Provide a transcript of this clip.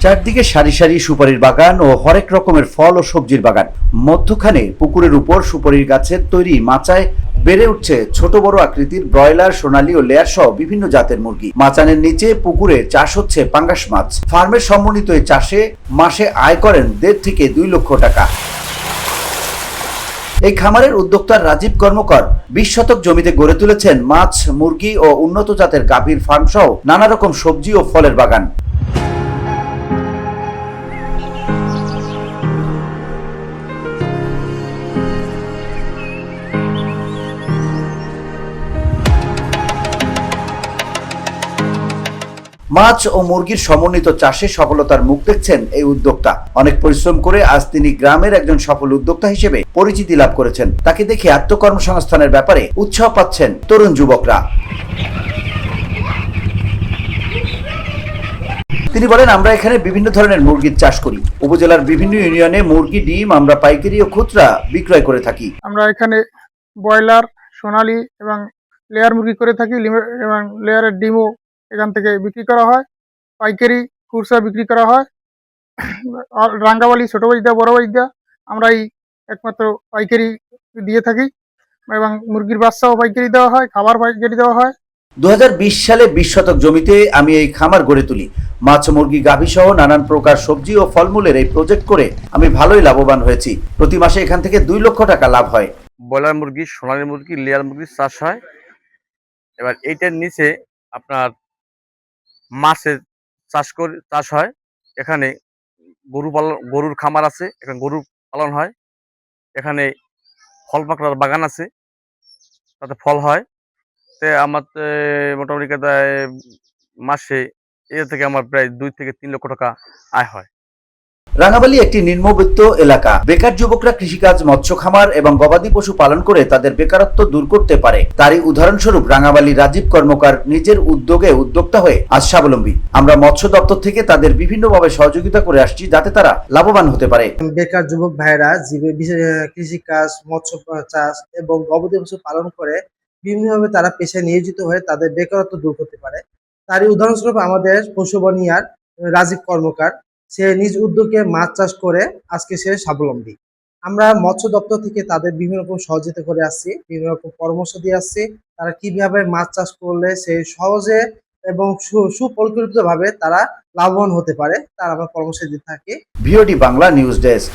চারদিকে সারি সারি সুপারির বাগান ও হরেক রকমের ফল ও সবজির বাগান। মধ্যখানে পুকুরের উপর সুপারির গাছের তৈরি মাচায় বেড়ে উঠছে ছোট বড় আকৃতির ব্রয়লার, সোনালী ও লেয়ার সহ বিভিন্ন জাতের মুরগি। মাচানের নিচে পুকুরে চাষ হচ্ছে পাঙ্গাস মাছ। ফার্মের সমন্বিত এই চাষে মাসে আয় করেন 1.5 থেকে 2 লক্ষ টাকা। এই খামারের উদ্যোক্তা রাজীব কর্মকার 20 শতক জমিতে গড়ে তুলেছেন মাছ, মুরগি ও উন্নত জাতের গাভীর ফার্ম সহ নানা রকম সবজি ও ফলের বাগান। মাছ ও মুরগির সমন্বিত চাষে সফলতার মুখ দেখছেন এই উদ্যোক্তা। অনেক পরিশ্রম করে আজ তিনি গ্রামের একজন সফল উদ্যোক্তা হিসেবে পরিচিতি লাভ করেছেন। তাকে দেখে আত্মকর্মসংস্থানের ব্যাপারে উৎসাহ পাচ্ছেন তরুণ যুবকরা। তিনি বলেন, আমরা এখানে বিভিন্ন ধরনের মুরগির চাষ করি। উপজেলার বিভিন্ন ইউনিয়নে মুরগি ডিম আমরা পাইকারি ও খুচরা বিক্রয় করে থাকি। আমরা এখানে ব্রয়লার, সোনালী এবং লেয়ার মুরগি করে থাকি এবং লেয়ারের ডিমও এখান থেকে বিক্রি করা হয়। পাইকারি, খুচরা বিক্রি করা হয়। রাঙ্গাবালি, ছোট বাজদা, বড় বাজদা আমরা এই একমাত্র পাইকারি দিয়ে থাকি এবং মুরগির বাচ্চাও পাইকারি দেওয়া হয়, খাবার পাইকারি দেওয়া হয়। 2020 সালে 20 শতক জমিতে আমি এই খামার গড়ে তুলি। মাছ, মুরগি, গাভী সহ নানান প্রকার সবজি ও ফলমূলের এই প্রজেক্ট করে আমি ভালোই লাভবান হয়েছি। প্রতি মাসে এখান থেকে 2 লক্ষ টাকা লাভ হয়। ব্রয়লার মুরগি, সোনালী মুরগি, লেয়ার মুরগির চাষ হয়। এবার এইটার নিচে আপনার মাছের চাষ হয়। এখানে গরুর খামার আছে, এখানে গরুর পালন হয়। এখানে ফল পাকড়ার বাগান আছে, তাতে ফল হয়। আমার মোটামুটি মাসে এর থেকে আমার প্রায় 2 থেকে 3 লক্ষ টাকা আয় হয়। রাঙাবালি একটি নিম্নবিত্ত এলাকা। বেকার যুবকরা কৃষিকাজ, মৎস্য খামার এবং গবাদি পশু পালন করে তাদের বেকারত্ব দূর করতে পারে। তারই উদাহরণস্বরূপ রাঙাবালি রাজীব কর্মকার নিজের উদ্যোগে উদ্যোক্তা হয়ে আজ স্বাবলম্বী। আমরা মৎস্য দপ্তর থেকে তাদের বিভিন্নভাবে সহযোগিতা করে আসছি যাতে তারা লাভবান হতে পারে। বেকার যুবক ভাইরা কৃষিকাজ, মৎস্য চাষ এবং গবাদি পশু পালন করে বিভিন্নভাবে তারা পেশায় নিয়োজিত হয়ে তাদের বেকারত্ব দূর করতে পারে। তারই উদাহরণস্বরূপ আমাদের পশুবনিয়ার রাজীব কর্মকার, সে নিজ উদ্যোগে মাছ চাষ করে আজকে সে স্বাবলম্বী। আমরা মৎস্য দপ্তর থেকে তাদের বিভিন্ন রকম সহযোগিতা করে আসছি, বিভিন্ন রকম পরামর্শ দিয়ে আসছি তারা কিভাবে মাছ চাষ করলে সে সহজে এবং সুপরিকল্পিত ভাবে তারা লাভবান হতে পারে, তার আমরা পরামর্শ দিয়ে থাকি। VOD Bangla news desk.